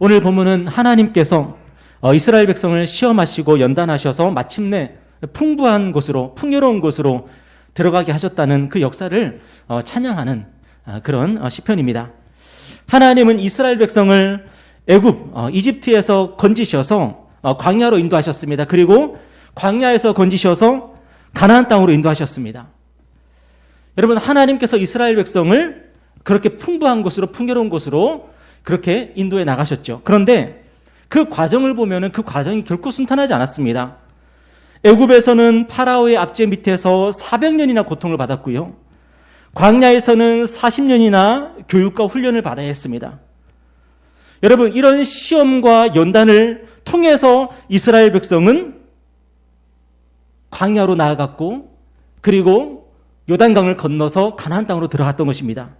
오늘 본문은 하나님께서 이스라엘 백성을 시험하시고 연단하셔서 마침내 풍부한 곳으로, 풍요로운 곳으로 들어가게 하셨다는 그 역사를 찬양하는 그런 시편입니다. 하나님은 이스라엘 백성을 애굽, 이집트에서 건지셔서 광야로 인도하셨습니다. 그리고 광야에서 건지셔서 가나안 땅으로 인도하셨습니다. 여러분, 하나님께서 이스라엘 백성을 그렇게 풍부한 곳으로, 풍요로운 곳으로 그렇게 인도해 나가셨죠. 그런데 그 과정을 보면은 그 과정이 결코 순탄하지 않았습니다. 애굽에서는 파라오의 압제 밑에서 400년이나 고통을 받았고요. 광야에서는 40년이나 교육과 훈련을 받아야 했습니다. 여러분, 이런 시험과 연단을 통해서 이스라엘 백성은 광야로 나아갔고, 그리고 요단강을 건너서 가나안 땅으로 들어갔던 것입니다.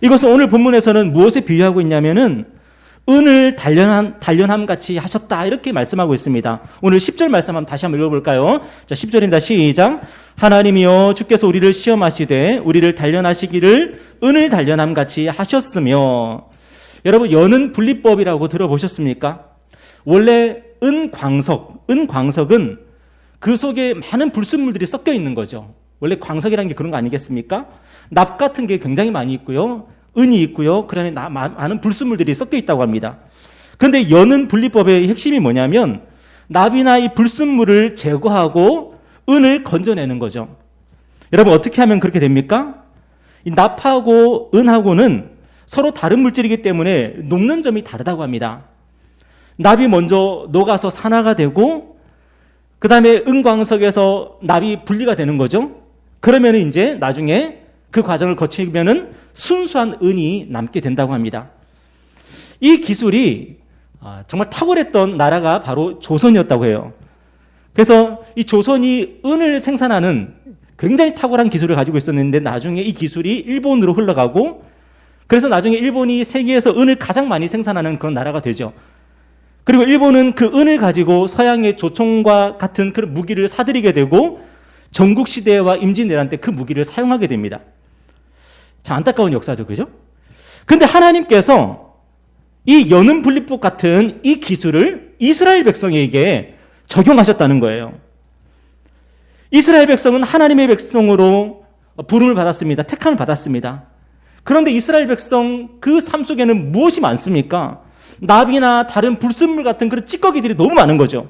이것은 오늘 본문에서는 무엇에 비유하고 있냐면은 은을 단련함 같이 하셨다, 이렇게 말씀하고 있습니다. 오늘 10절 말씀 한번 다시 한번 읽어볼까요? 자, 10절입니다. 시작. 하나님이여 주께서 우리를 시험하시되 우리를 단련하시기를 은을 단련함 같이 하셨으며. 여러분, 연은 분리법이라고 들어보셨습니까? 원래 은광석은 그 속에 많은 불순물들이 섞여 있는 거죠. 원래 광석이라는 게 그런 거 아니겠습니까? 납 같은 게 굉장히 많이 있고요. 은이 있고요. 그 안에 많은 불순물들이 섞여 있다고 합니다. 그런데 연은 분리법의 핵심이 뭐냐면 납이나 이 불순물을 제거하고 은을 건져내는 거죠. 여러분, 어떻게 하면 그렇게 됩니까? 이 납하고 은하고는 서로 다른 물질이기 때문에 녹는 점이 다르다고 합니다. 납이 먼저 녹아서 산화가 되고 그 다음에 은광석에서 납이 분리가 되는 거죠. 그러면 이제 나중에 그 과정을 거치면은 순수한 은이 남게 된다고 합니다. 이 기술이 정말 탁월했던 나라가 바로 조선이었다고 해요. 그래서 이 조선이 은을 생산하는 굉장히 탁월한 기술을 가지고 있었는데 나중에 이 기술이 일본으로 흘러가고, 그래서 나중에 일본이 세계에서 은을 가장 많이 생산하는 그런 나라가 되죠. 그리고 일본은 그 은을 가지고 서양의 조총과 같은 그런 무기를 사들이게 되고 전국시대와 임진왜란 때 그 무기를 사용하게 됩니다. 참 안타까운 역사죠, 그죠? 근데 하나님께서 이 연은 분리법 같은 이 기술을 이스라엘 백성에게 적용하셨다는 거예요. 이스라엘 백성은 하나님의 백성으로 부름을 받았습니다. 택함을 받았습니다. 그런데 이스라엘 백성 그 삶 속에는 무엇이 많습니까? 납이나 다른 불순물 같은 그런 찌꺼기들이 너무 많은 거죠.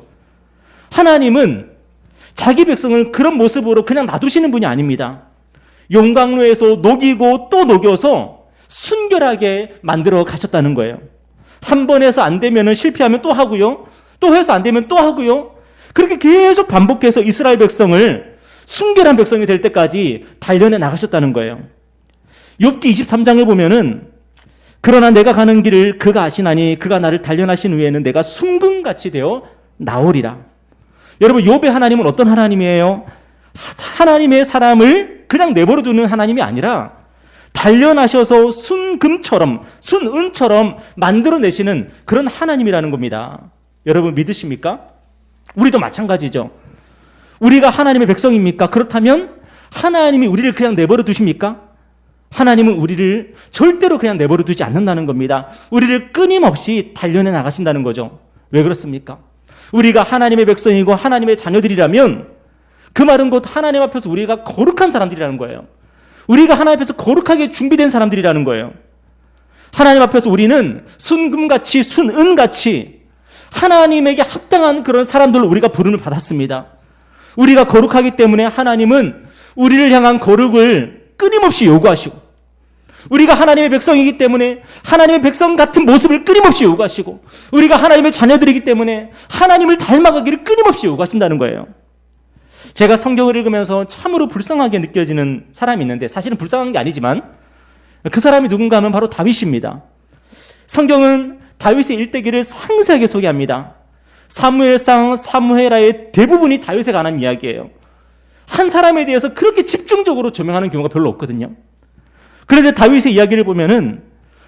하나님은 자기 백성을 그런 모습으로 그냥 놔두시는 분이 아닙니다. 용광로에서 녹이고 또 녹여서 순결하게 만들어 가셨다는 거예요. 한 번 해서 안 되면 실패하면 또 하고요. 또 해서 안 되면 또 하고요. 그렇게 계속 반복해서 이스라엘 백성을 순결한 백성이 될 때까지 단련해 나가셨다는 거예요. 욥기 23장을 보면은 그러나 내가 가는 길을 그가 아시나니 그가 나를 단련하신 후에는 내가 순금같이 되어 나오리라. 여러분, 욥의 하나님은 어떤 하나님이에요? 하나님의 사람을 그냥 내버려 두는 하나님이 아니라 단련하셔서 순금처럼, 순은처럼 만들어내시는 그런 하나님이라는 겁니다. 여러분, 믿으십니까? 우리도 마찬가지죠. 우리가 하나님의 백성입니까? 그렇다면 하나님이 우리를 그냥 내버려 두십니까? 하나님은 우리를 절대로 그냥 내버려 두지 않는다는 겁니다. 우리를 끊임없이 단련해 나가신다는 거죠. 왜 그렇습니까? 우리가 하나님의 백성이고 하나님의 자녀들이라면 그 말은 곧 하나님 앞에서 우리가 거룩한 사람들이라는 거예요. 우리가 하나님 앞에서 거룩하게 준비된 사람들이라는 거예요. 하나님 앞에서 우리는 순금같이 순은같이 하나님에게 합당한 그런 사람들로 우리가 부름을 받았습니다. 우리가 거룩하기 때문에 하나님은 우리를 향한 거룩을 끊임없이 요구하시고, 우리가 하나님의 백성이기 때문에 하나님의 백성 같은 모습을 끊임없이 요구하시고, 우리가 하나님의 자녀들이기 때문에 하나님을 닮아가기를 끊임없이 요구하신다는 거예요. 제가 성경을 읽으면서 참으로 불쌍하게 느껴지는 사람이 있는데, 사실은 불쌍한 게 아니지만 그 사람이 누군가 하면 바로 다윗입니다. 성경은 다윗의 일대기를 상세하게 소개합니다. 사무엘상, 사무엘하의 대부분이 다윗에 관한 이야기예요. 한 사람에 대해서 그렇게 집중적으로 조명하는 경우가 별로 없거든요. 그런데 다윗의 이야기를 보면은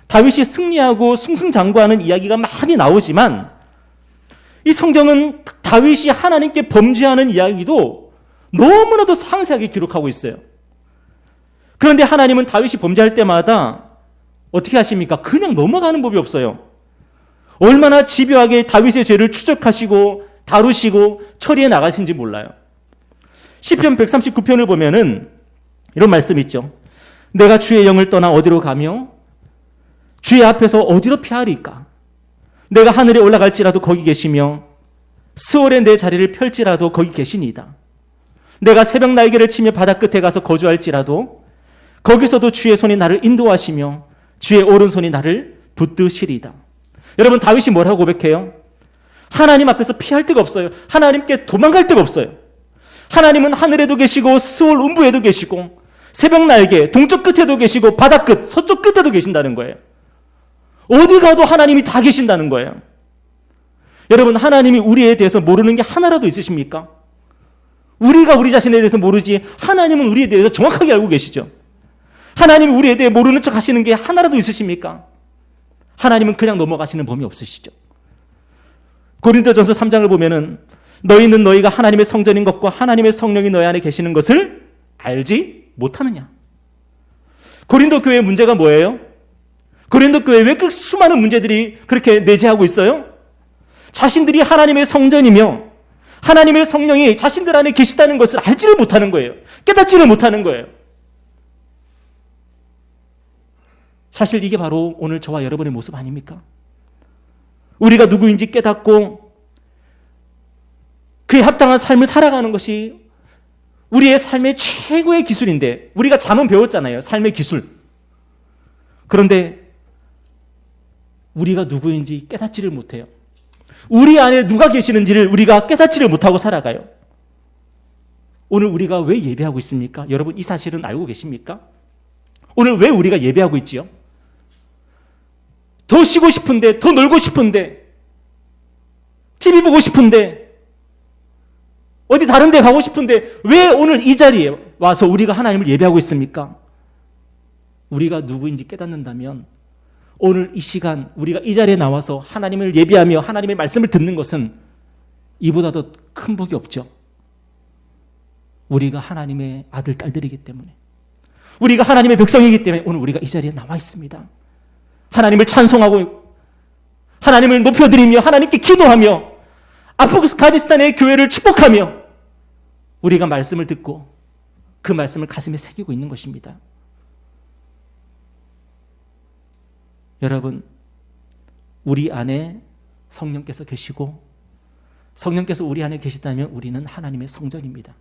다윗이 승리하고 승승장구하는 이야기가 많이 나오지만 이 성경은 다윗이 하나님께 범죄하는 이야기도 너무나도 상세하게 기록하고 있어요. 그런데 하나님은 다윗이 범죄할 때마다 어떻게 하십니까? 그냥 넘어가는 법이 없어요. 얼마나 집요하게 다윗의 죄를 추적하시고 다루시고 처리해 나가신지 몰라요. 시편 139편을 보면은 이런 말씀이 있죠. 내가 주의 영을 떠나 어디로 가며 주의 앞에서 어디로 피하리까? 내가 하늘에 올라갈지라도 거기 계시며 스월에 내 자리를 펼지라도 거기 계시니이다. 내가 새벽 날개를 치며 바다 끝에 가서 거주할지라도 거기서도 주의 손이 나를 인도하시며 주의 오른손이 나를 붙드시리이다. 여러분, 다윗이 뭐라고 고백해요? 하나님 앞에서 피할 데가 없어요. 하나님께 도망갈 데가 없어요. 하나님은 하늘에도 계시고 스월 음부에도 계시고 새벽 날개 동쪽 끝에도 계시고 바다 끝 서쪽 끝에도 계신다는 거예요. 어디 가도 하나님이 다 계신다는 거예요. 여러분, 하나님이 우리에 대해서 모르는 게 하나라도 있으십니까? 우리가 우리 자신에 대해서 모르지 하나님은 우리에 대해서 정확하게 알고 계시죠. 하나님이 우리에 대해 모르는 척 하시는 게 하나라도 있으십니까? 하나님은 그냥 넘어가시는 범위 없으시죠. 고린도전서 3장을 보면은 너희는 너희가 하나님의 성전인 것과 하나님의 성령이 너희 안에 계시는 것을 알지 못하느냐. 고린도 교회의 문제가 뭐예요? 고린도 교회에 왜 그 수많은 문제들이 그렇게 내재하고 있어요? 자신들이 하나님의 성전이며 하나님의 성령이 자신들 안에 계시다는 것을 알지를 못하는 거예요. 깨닫지를 못하는 거예요. 사실 이게 바로 오늘 저와 여러분의 모습 아닙니까? 우리가 누구인지 깨닫고 그에 합당한 삶을 살아가는 것이 우리의 삶의 최고의 기술인데, 우리가 잠은 배웠잖아요. 삶의 기술. 그런데 우리가 누구인지 깨닫지를 못해요. 우리 안에 누가 계시는지를 우리가 깨닫지를 못하고 살아가요. 오늘 우리가 왜 예배하고 있습니까? 여러분, 이 사실은 알고 계십니까? 오늘 왜 우리가 예배하고 있지요? 더 쉬고 싶은데, 더 놀고 싶은데, TV 보고 싶은데, 어디 다른 데 가고 싶은데 왜 오늘 이 자리에 와서 우리가 하나님을 예배하고 있습니까? 우리가 누구인지 깨닫는다면 오늘 이 시간 우리가 이 자리에 나와서 하나님을 예배하며 하나님의 말씀을 듣는 것은 이보다 더 큰 복이 없죠. 우리가 하나님의 아들, 딸들이기 때문에, 우리가 하나님의 백성이기 때문에 오늘 우리가 이 자리에 나와 있습니다. 하나님을 찬송하고 하나님을 높여드리며 하나님께 기도하며 아프가니스탄의 교회를 축복하며 우리가 말씀을 듣고 그 말씀을 가슴에 새기고 있는 것입니다. 여러분, 우리 안에 성령께서 계시고 성령께서 우리 안에 계시다면 우리는 하나님의 성전입니다.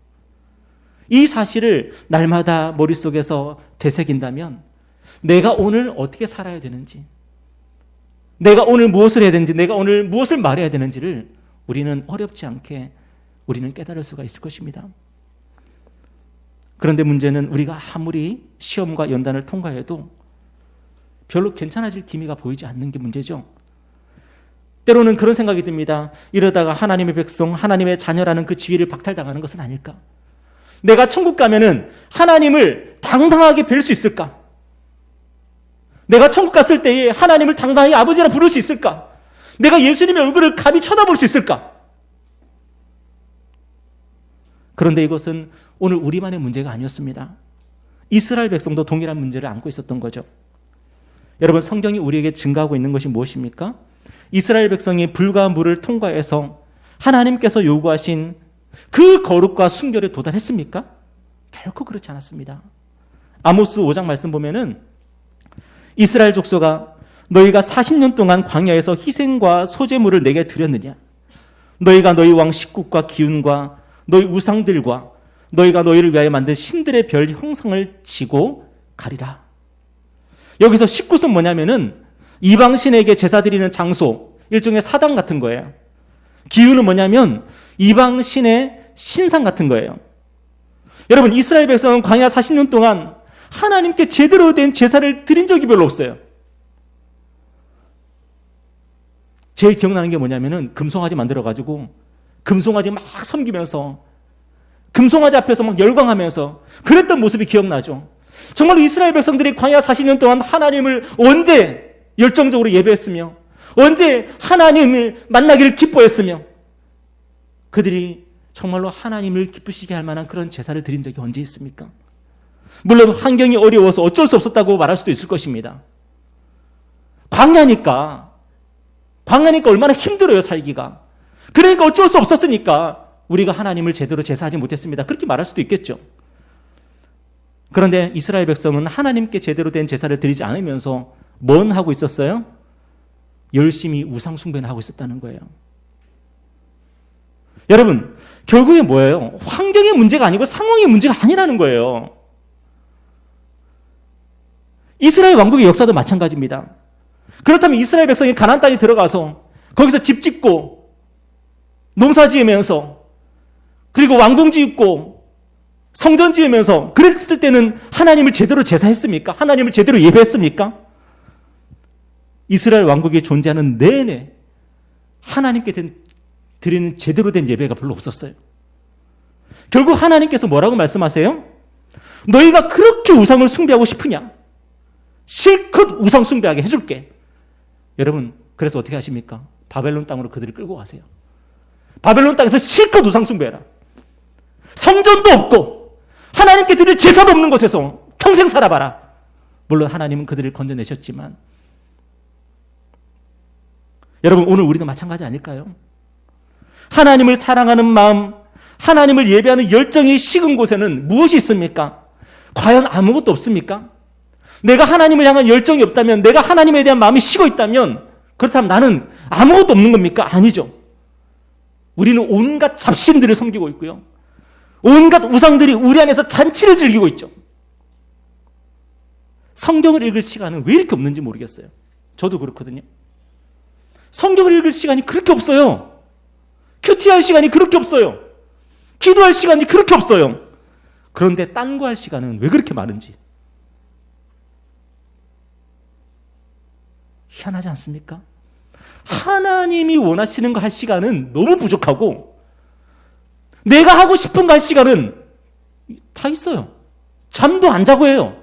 이 사실을 날마다 머릿속에서 되새긴다면 내가 오늘 어떻게 살아야 되는지, 내가 오늘 무엇을 해야 되는지, 내가 오늘 무엇을 말해야 되는지를 우리는 어렵지 않게 우리는 깨달을 수가 있을 것입니다. 그런데 문제는 우리가 아무리 시험과 연단을 통과해도 별로 괜찮아질 기미가 보이지 않는 게 문제죠. 때로는 그런 생각이 듭니다. 이러다가 하나님의 백성, 하나님의 자녀라는 그 지위를 박탈당하는 것은 아닐까? 내가 천국 가면은 하나님을 당당하게 뵐 수 있을까? 내가 천국 갔을 때에 하나님을 당당히 아버지라 부를 수 있을까? 내가 예수님의 얼굴을 감히 쳐다볼 수 있을까? 그런데 이것은 오늘 우리만의 문제가 아니었습니다. 이스라엘 백성도 동일한 문제를 안고 있었던 거죠. 여러분, 성경이 우리에게 증가하고 있는 것이 무엇입니까? 이스라엘 백성이 불과 물을 통과해서 하나님께서 요구하신 그 거룩과 순결에 도달했습니까? 결코 그렇지 않았습니다. 아모스 5장 말씀 보면은 이스라엘 족속아, 너희가 40년 동안 광야에서 희생과 소제물을 내게 드렸느냐? 너희가 너희 왕 식국과 기운과 너희 우상들과 너희가 너희를 위하여 만든 신들의 별 형상을 지고 가리라. 여기서 식굿은 뭐냐면은 이방신에게 제사 드리는 장소, 일종의 사당 같은 거예요. 기운은 뭐냐면 이방신의 신상 같은 거예요. 여러분, 이스라엘 백성은 광야 40년 동안 하나님께 제대로 된 제사를 드린 적이 별로 없어요. 제일 기억나는 게 뭐냐면은 금송아지 만들어가지고 금송아지 막 섬기면서 금송아지 앞에서 막 열광하면서 그랬던 모습이 기억나죠. 정말로 이스라엘 백성들이 광야 40년 동안 하나님을 언제 열정적으로 예배했으며 언제 하나님을 만나기를 기뻐했으며 그들이 정말로 하나님을 기쁘시게 할 만한 그런 제사를 드린 적이 언제 있습니까? 물론 환경이 어려워서 어쩔 수 없었다고 말할 수도 있을 것입니다. 광야니까 광야니까 얼마나 힘들어요, 살기가. 그러니까 어쩔 수 없었으니까 우리가 하나님을 제대로 제사하지 못했습니다. 그렇게 말할 수도 있겠죠. 그런데 이스라엘 백성은 하나님께 제대로 된 제사를 드리지 않으면서 뭔 하고 있었어요? 열심히 우상 숭배를 하고 있었다는 거예요. 여러분, 결국에 뭐예요? 환경의 문제가 아니고 상황의 문제가 아니라는 거예요. 이스라엘 왕국의 역사도 마찬가지입니다. 그렇다면 이스라엘 백성이 가나안 땅에 들어가서 거기서 집 짓고 농사 지으면서 그리고 왕궁 짓고 성전 지으면서 그랬을 때는 하나님을 제대로 제사했습니까? 하나님을 제대로 예배했습니까? 이스라엘 왕국이 존재하는 내내 하나님께 드리는 제대로 된 예배가 별로 없었어요. 결국 하나님께서 뭐라고 말씀하세요? 너희가 그렇게 우상을 숭배하고 싶으냐? 실컷 우상 숭배하게 해줄게. 여러분, 그래서 어떻게 하십니까? 바벨론 땅으로 그들을 끌고 가세요. 바벨론 땅에서 실컷 우상 숭배해라. 성전도 없고 하나님께 드릴 제사도 없는 곳에서 평생 살아봐라. 물론 하나님은 그들을 건져내셨지만 여러분, 오늘 우리도 마찬가지 아닐까요? 하나님을 사랑하는 마음, 하나님을 예배하는 열정이 식은 곳에는 무엇이 있습니까? 과연 아무것도 없습니까? 내가 하나님을 향한 열정이 없다면, 내가 하나님에 대한 마음이 식어 있다면, 그렇다면 나는 아무것도 없는 겁니까? 아니죠. 우리는 온갖 잡신들을 섬기고 있고요. 온갖 우상들이 우리 안에서 잔치를 즐기고 있죠. 성경을 읽을 시간은 왜 이렇게 없는지 모르겠어요. 저도 그렇거든요. 성경을 읽을 시간이 그렇게 없어요. 큐티할 시간이 그렇게 없어요. 기도할 시간이 그렇게 없어요. 그런데 딴 거 할 시간은 왜 그렇게 많은지. 희한하지 않습니까? 하나님이 원하시는 거 할 시간은 너무 부족하고 내가 하고 싶은 거 할 시간은 다 있어요. 잠도 안 자고 해요.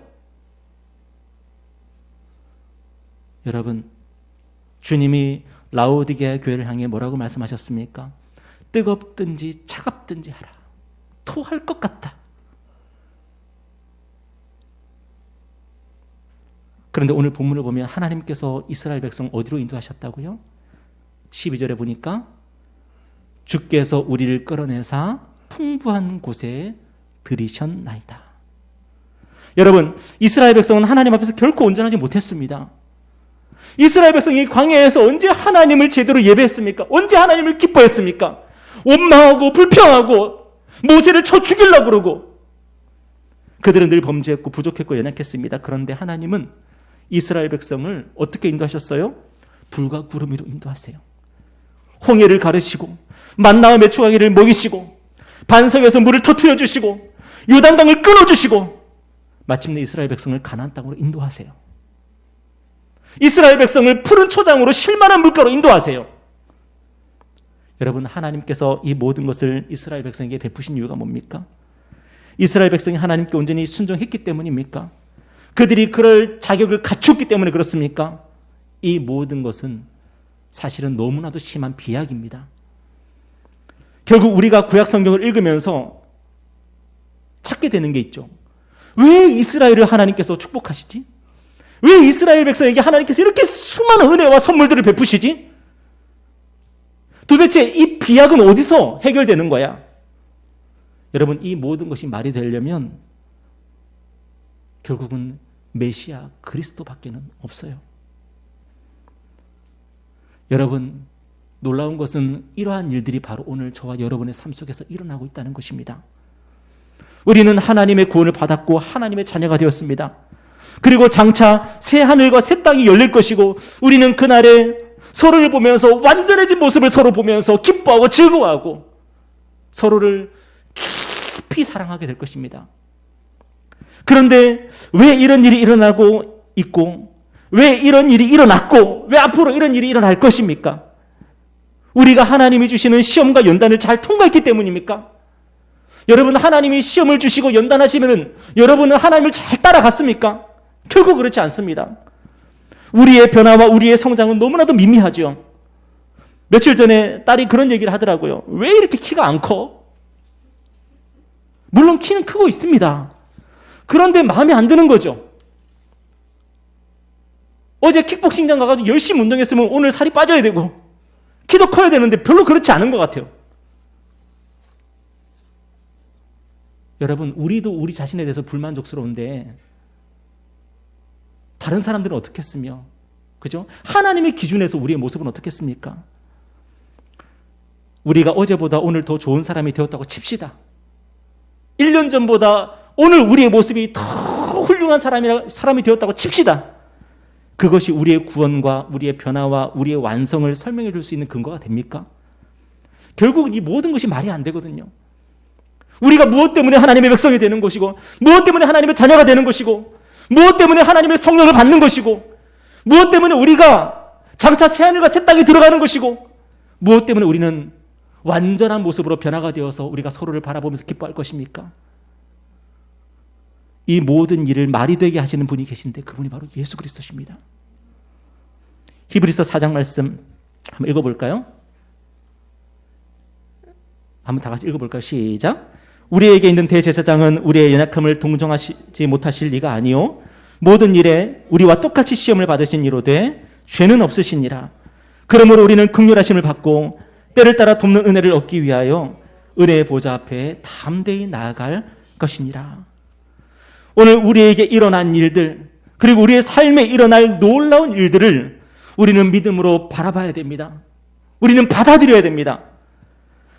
여러분, 주님이 라오디게아 교회를 향해 뭐라고 말씀하셨습니까? 뜨겁든지 차갑든지 하라. 토할 것 같다. 그런데 오늘 본문을 보면 하나님께서 이스라엘 백성 어디로 인도하셨다고요? 12절에 보니까 주께서 우리를 끌어내사 풍부한 곳에 들이셨나이다. 여러분, 이스라엘 백성은 하나님 앞에서 결코 온전하지 못했습니다. 이스라엘 백성이 광야에서 언제 하나님을 제대로 예배했습니까? 언제 하나님을 기뻐했습니까? 원망하고 불평하고 모세를 쳐 죽이려고 그러고 그들은 늘 범죄했고 부족했고 연약했습니다. 그런데 하나님은 이스라엘 백성을 어떻게 인도하셨어요? 불과 구름 위로 인도하세요. 홍해를 가르시고 만나와 메추라기를 먹이시고 반석에서 물을 터뜨려 주시고 요단강을 끊어주시고 마침내 이스라엘 백성을 가나안 땅으로 인도하세요. 이스라엘 백성을 푸른 초장으로 실만한 물가로 인도하세요. 여러분, 하나님께서 이 모든 것을 이스라엘 백성에게 베푸신 이유가 뭡니까? 이스라엘 백성이 하나님께 온전히 순종했기 때문입니까? 그들이 그럴 자격을 갖췄기 때문에 그렇습니까? 이 모든 것은 사실은 너무나도 심한 비약입니다. 결국 우리가 구약 성경을 읽으면서 찾게 되는 게 있죠. 왜 이스라엘을 하나님께서 축복하시지? 왜 이스라엘 백성에게 하나님께서 이렇게 수많은 은혜와 선물들을 베푸시지? 도대체 이 비약은 어디서 해결되는 거야? 여러분, 이 모든 것이 말이 되려면 결국은 메시아 그리스도밖에는 없어요. 여러분, 놀라운 것은 이러한 일들이 바로 오늘 저와 여러분의 삶 속에서 일어나고 있다는 것입니다. 우리는 하나님의 구원을 받았고 하나님의 자녀가 되었습니다. 그리고 장차 새 하늘과 새 땅이 열릴 것이고 우리는 그날에 서로를 보면서 완전해진 모습을 서로 보면서 기뻐하고 즐거워하고 서로를 깊이 사랑하게 될 것입니다. 그런데 왜 이런 일이 일어나고 있고 왜 이런 일이 일어났고 왜 앞으로 이런 일이 일어날 것입니까? 우리가 하나님이 주시는 시험과 연단을 잘 통과했기 때문입니까? 여러분, 하나님이 시험을 주시고 연단하시면 여러분은 하나님을 잘 따라갔습니까? 결코 그렇지 않습니다. 우리의 변화와 우리의 성장은 너무나도 미미하죠. 며칠 전에 딸이 그런 얘기를 하더라고요. 왜 이렇게 키가 안 커? 물론 키는 크고 있습니다. 그런데 마음에 안 드는 거죠. 어제 킥복싱장 가가지고 열심히 운동했으면 오늘 살이 빠져야 되고 키도 커야 되는데 별로 그렇지 않은 것 같아요. 여러분, 우리도 우리 자신에 대해서 불만족스러운데 다른 사람들은 어떻겠으며, 그죠? 하나님의 기준에서 우리의 모습은 어떻겠습니까? 우리가 어제보다 오늘 더 좋은 사람이 되었다고 칩시다. 1년 전보다 오늘 우리의 모습이 더 훌륭한 사람이 되었다고 칩시다. 그것이 우리의 구원과 우리의 변화와 우리의 완성을 설명해 줄 수 있는 근거가 됩니까? 결국 이 모든 것이 말이 안 되거든요. 우리가 무엇 때문에 하나님의 백성이 되는 것이고, 무엇 때문에 하나님의 자녀가 되는 것이고, 무엇 때문에 하나님의 성령을 받는 것이고, 무엇 때문에 우리가 장차 새하늘과 새 땅에 들어가는 것이고, 무엇 때문에 우리는 완전한 모습으로 변화가 되어서 우리가 서로를 바라보면서 기뻐할 것입니까? 이 모든 일을 말이 되게 하시는 분이 계신데 그분이 바로 예수 그리스도십니다. 히브리서 4장 말씀 한번 읽어볼까요? 한번 다 같이 읽어볼까요? 시작. 우리에게 있는 대제사장은 우리의 연약함을 동정하지 못하실 리가 아니요 모든 일에 우리와 똑같이 시험을 받으신 이로되 죄는 없으시니라. 그러므로 우리는 긍휼하심을 받고 때를 따라 돕는 은혜를 얻기 위하여 은혜의 보좌 앞에 담대히 나아갈 것이니라. 오늘 우리에게 일어난 일들, 그리고 우리의 삶에 일어날 놀라운 일들을 우리는 믿음으로 바라봐야 됩니다. 우리는 받아들여야 됩니다.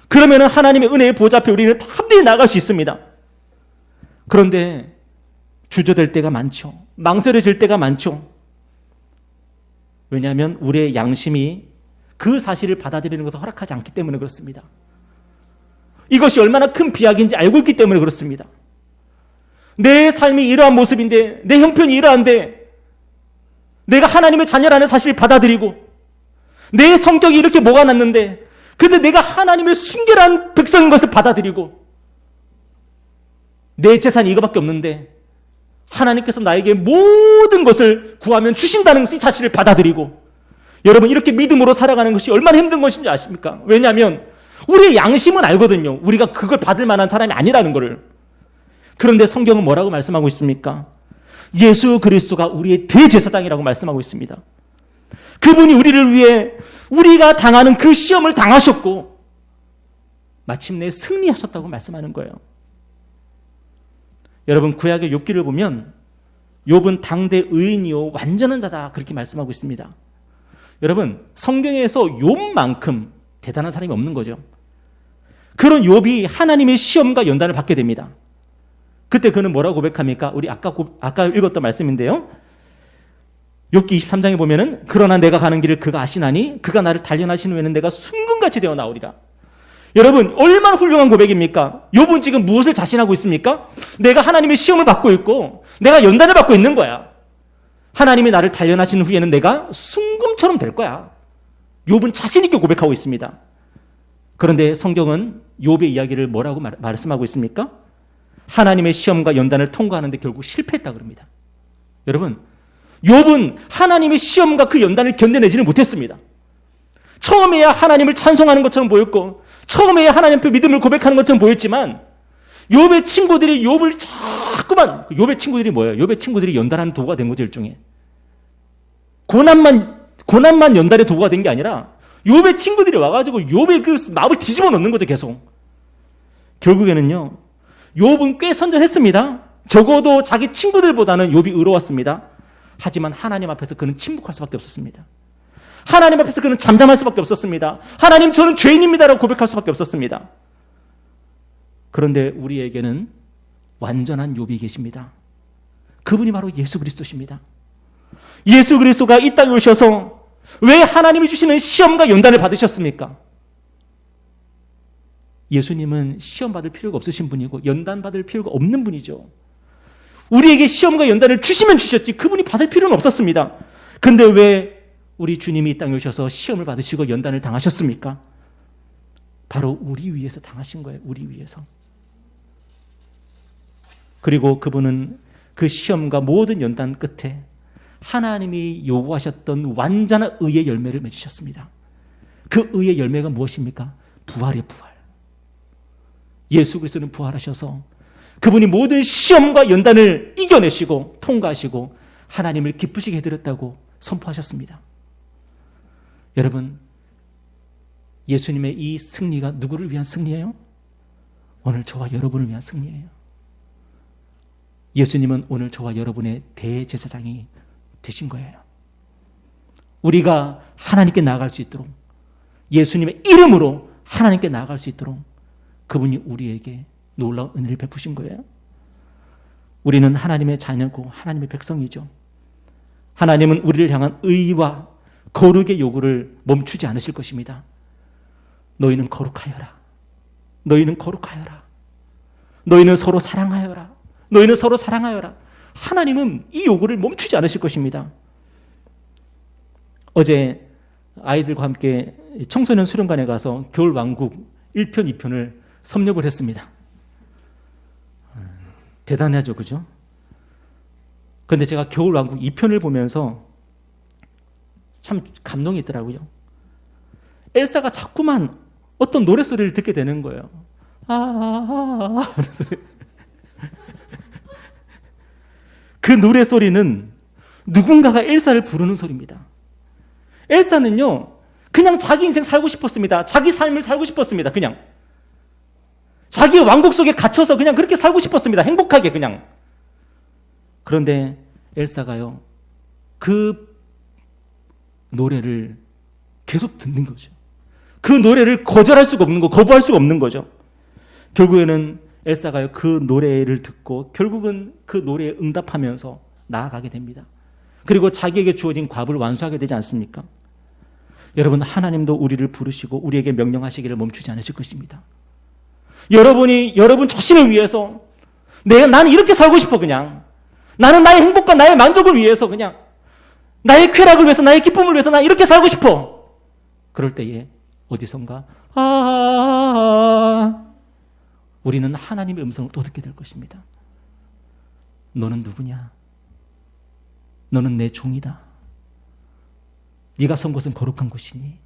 그러면 하나님의 은혜의 보좌 앞에 우리는 담대히 나아갈 수 있습니다. 그런데 주저될 때가 많죠. 망설여질 때가 많죠. 왜냐하면 우리의 양심이 그 사실을 받아들이는 것을 허락하지 않기 때문에 그렇습니다. 이것이 얼마나 큰 비약인지 알고 있기 때문에 그렇습니다. 내 삶이 이러한 모습인데, 내 형편이 이러한데, 내가 하나님의 자녀라는 사실을 받아들이고, 내 성격이 이렇게 녹아났는데, 근데 내가 하나님의 순결한 백성인 것을 받아들이고, 내 재산이 이거밖에 없는데 하나님께서 나에게 모든 것을 구하면 주신다는 사실을 받아들이고, 여러분, 이렇게 믿음으로 살아가는 것이 얼마나 힘든 것인지 아십니까? 왜냐하면 우리의 양심은 알거든요. 우리가 그걸 받을 만한 사람이 아니라는 것을. 그런데 성경은 뭐라고 말씀하고 있습니까? 예수 그리스도가 우리의 대제사장이라고 말씀하고 있습니다. 그분이 우리를 위해 우리가 당하는 그 시험을 당하셨고 마침내 승리하셨다고 말씀하는 거예요. 여러분, 구약의 욥기를 보면 욥은 당대 의인이요 완전한 자다 그렇게 말씀하고 있습니다. 여러분, 성경에서 욥만큼 대단한 사람이 없는 거죠. 그런 욥이 하나님의 시험과 연단을 받게 됩니다. 그때 그는 뭐라고 고백합니까? 우리 아까 읽었던 말씀인데요. 욥기 23장에 보면은 그러나 내가 가는 길을 그가 아시나니 그가 나를 단련하신 후에는 내가 순금같이 되어 나오리라. 여러분, 얼마나 훌륭한 고백입니까? 욥은 지금 무엇을 자신하고 있습니까? 내가 하나님의 시험을 받고 있고 내가 연단을 받고 있는 거야. 하나님이 나를 단련하신 후에는 내가 순금처럼 될 거야. 욥은 자신 있게 고백하고 있습니다. 그런데 성경은 욥의 이야기를 뭐라고 말씀하고 있습니까? 하나님의 시험과 연단을 통과하는데 결국 실패했다 그럽니다. 여러분, 욥은 하나님의 시험과 그 연단을 견뎌내지는 못했습니다. 처음에야 하나님을 찬송하는 것처럼 보였고, 처음에야 하나님 앞에 믿음을 고백하는 것처럼 보였지만, 욥의 친구들이 욥을 자꾸만, 욥의 친구들이 뭐예요? 욥의 친구들이 연단하는 도구가 된 거죠, 일종의. 고난만 연단의 도구가 된 게 아니라 욥의 친구들이 와가지고 욥의 그 마음을 뒤집어 놓는 거죠, 계속. 결국에는요, 욥은 꽤 선전했습니다. 적어도 자기 친구들보다는 욥이 의로웠습니다. 하지만 하나님 앞에서 그는 침묵할 수밖에 없었습니다. 하나님 앞에서 그는 잠잠할 수밖에 없었습니다. 하나님, 저는 죄인입니다라고 고백할 수밖에 없었습니다. 그런데 우리에게는 완전한 욥이 계십니다. 그분이 바로 예수 그리스도십니다. 예수 그리스도가 이 땅에 오셔서 왜 하나님이 주시는 시험과 연단을 받으셨습니까? 예수님은 시험 받을 필요가 없으신 분이고 연단 받을 필요가 없는 분이죠. 우리에게 시험과 연단을 주시면 주셨지 그분이 받을 필요는 없었습니다. 그런데 왜 우리 주님이 이 땅에 오셔서 시험을 받으시고 연단을 당하셨습니까? 바로 우리 위해서 당하신 거예요. 우리 위해서. 그리고 그분은 그 시험과 모든 연단 끝에 하나님이 요구하셨던 완전한 의의 열매를 맺으셨습니다. 그 의의 열매가 무엇입니까? 부활이에요, 부활. 예수 그리스도는 부활하셔서 그분이 모든 시험과 연단을 이겨내시고 통과하시고 하나님을 기쁘시게 해드렸다고 선포하셨습니다. 여러분, 예수님의 이 승리가 누구를 위한 승리예요? 오늘 저와 여러분을 위한 승리예요. 예수님은 오늘 저와 여러분의 대제사장이 되신 거예요. 우리가 하나님께 나아갈 수 있도록, 예수님의 이름으로 하나님께 나아갈 수 있도록 그분이 우리에게 놀라운 은혜를 베푸신 거예요. 우리는 하나님의 자녀고 하나님의 백성이죠. 하나님은 우리를 향한 의와 거룩의 요구를 멈추지 않으실 것입니다. 너희는 거룩하여라. 너희는 거룩하여라. 너희는 서로 사랑하여라. 너희는 서로 사랑하여라. 하나님은 이 요구를 멈추지 않으실 것입니다. 어제 아이들과 함께 청소년 수련관에 가서 겨울왕국 1편, 2편을 섭렵을 했습니다. 대단하죠, 그죠? 그런데 제가 겨울왕국 2편을 보면서 참 감동이 있더라고요. 엘사가 자꾸만 어떤 노랫소리를 듣게 되는 거예요. 하는 소리. 그 노랫소리는 누군가가 엘사를 부르는 소리입니다. 엘사는요, 그냥 자기 인생 살고 싶었습니다. 자기 삶을 살고 싶었습니다. 그냥. 자기 왕국 속에 갇혀서 그냥 그렇게 살고 싶었습니다. 행복하게 그냥. 그런데 엘사가요, 그 노래를 계속 듣는 거죠. 그 노래를 거절할 수가 없는 거, 거부할 수가 없는 거죠. 결국에는 엘사가요, 그 노래를 듣고 결국은 그 노래에 응답하면서 나아가게 됩니다. 그리고 자기에게 주어진 과부를 완수하게 되지 않습니까? 여러분, 하나님도 우리를 부르시고 우리에게 명령하시기를 멈추지 않으실 것입니다. 여러분이 여러분 자신을 위해서 나는 이렇게 살고 싶어 그냥. 나는 나의 행복과 나의 만족을 위해서 그냥 나의 쾌락을 위해서 나의 기쁨을 위해서 나 이렇게 살고 싶어. 그럴 때에 어디선가 우리는 하나님의 음성을 또 듣게 될 것입니다. 너는 누구냐? 너는 내 종이다. 네가 선 곳은 거룩한 곳이니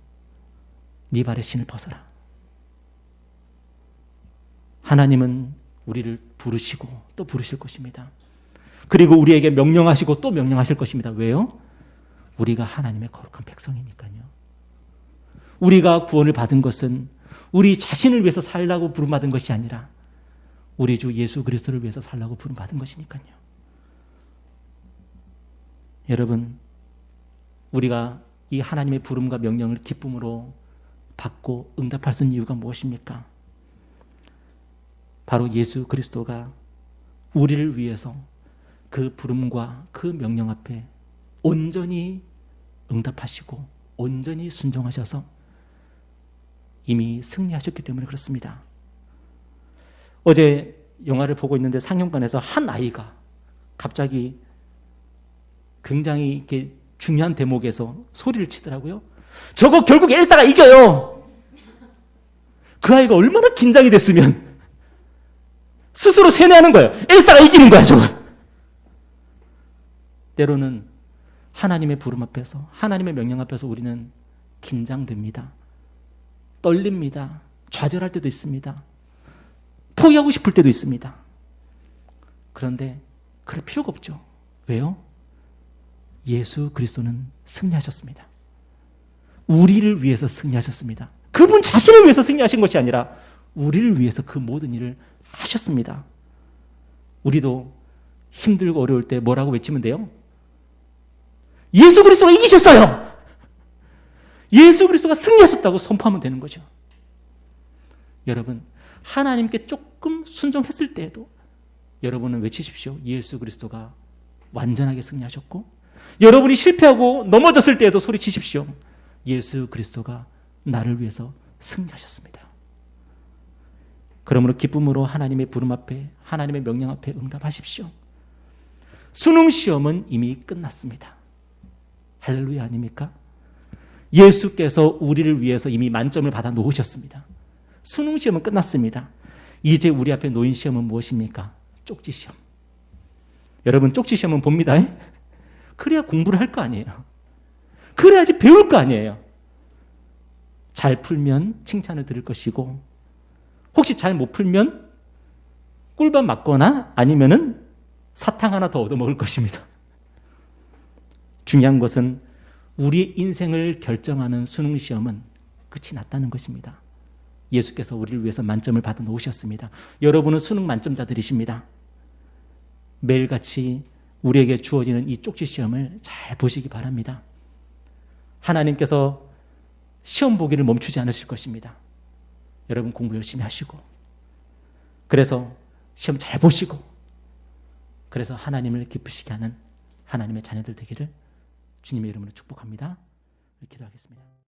네 발의 신을 벗어라. 하나님은 우리를 부르시고 또 부르실 것입니다. 그리고 우리에게 명령하시고 또 명령하실 것입니다. 왜요? 우리가 하나님의 거룩한 백성이니까요. 우리가 구원을 받은 것은 우리 자신을 위해서 살라고 부름받은 것이 아니라 우리 주 예수 그리스도를 위해서 살라고 부름받은 것이니까요. 여러분, 우리가 이 하나님의 부름과 명령을 기쁨으로 받고 응답할 수 있는 이유가 무엇입니까? 바로 예수 그리스도가 우리를 위해서 그 부름과 그 명령 앞에 온전히 응답하시고 온전히 순종하셔서 이미 승리하셨기 때문에 그렇습니다. 어제 영화를 보고 있는데 상영관에서 한 아이가 갑자기 굉장히 이렇게 중요한 대목에서 소리를 치더라고요. 저거 결국 엘사가 이겨요. 그 아이가 얼마나 긴장이 됐으면 스스로 세뇌하는 거예요. 엘사가 이기는 거야, 저거. 때로는 하나님의 부름 앞에서, 하나님의 명령 앞에서 우리는 긴장됩니다. 떨립니다. 좌절할 때도 있습니다. 포기하고 싶을 때도 있습니다. 그런데 그럴 필요가 없죠. 왜요? 예수 그리스도는 승리하셨습니다. 우리를 위해서 승리하셨습니다. 그분 자신을 위해서 승리하신 것이 아니라 우리를 위해서 그 모든 일을 하셨습니다. 우리도 힘들고 어려울 때 뭐라고 외치면 돼요? 예수 그리스도가 이기셨어요. 예수 그리스도가 승리하셨다고 선포하면 되는 거죠. 여러분, 하나님께 조금 순종했을 때에도 여러분은 외치십시오. 예수 그리스도가 완전하게 승리하셨고, 여러분이 실패하고 넘어졌을 때에도 소리치십시오. 예수 그리스도가 나를 위해서 승리하셨습니다. 그러므로 기쁨으로 하나님의 부름 앞에, 하나님의 명령 앞에 응답하십시오. 수능 시험은 이미 끝났습니다. 할렐루야 아닙니까? 예수께서 우리를 위해서 이미 만점을 받아 놓으셨습니다. 수능 시험은 끝났습니다. 이제 우리 앞에 놓인 시험은 무엇입니까? 쪽지 시험. 여러분, 쪽지 시험은 봅니다. 그래야 공부를 할 거 아니에요. 그래야지 배울 거 아니에요. 잘 풀면 칭찬을 들을 것이고, 혹시 잘 못 풀면 꿀밤 맞거나 아니면은 사탕 하나 더 얻어먹을 것입니다. 중요한 것은 우리 인생을 결정하는 수능 시험은 끝이 났다는 것입니다. 예수께서 우리를 위해서 만점을 받아 놓으셨습니다. 여러분은 수능 만점자들이십니다. 매일같이 우리에게 주어지는 이 쪽지 시험을 잘 보시기 바랍니다. 하나님께서 시험 보기를 멈추지 않으실 것입니다. 여러분 공부 열심히 하시고, 그래서 시험 잘 보시고, 그래서 하나님을 기쁘시게 하는 하나님의 자녀들 되기를 주님의 이름으로 축복합니다. 기도하겠습니다.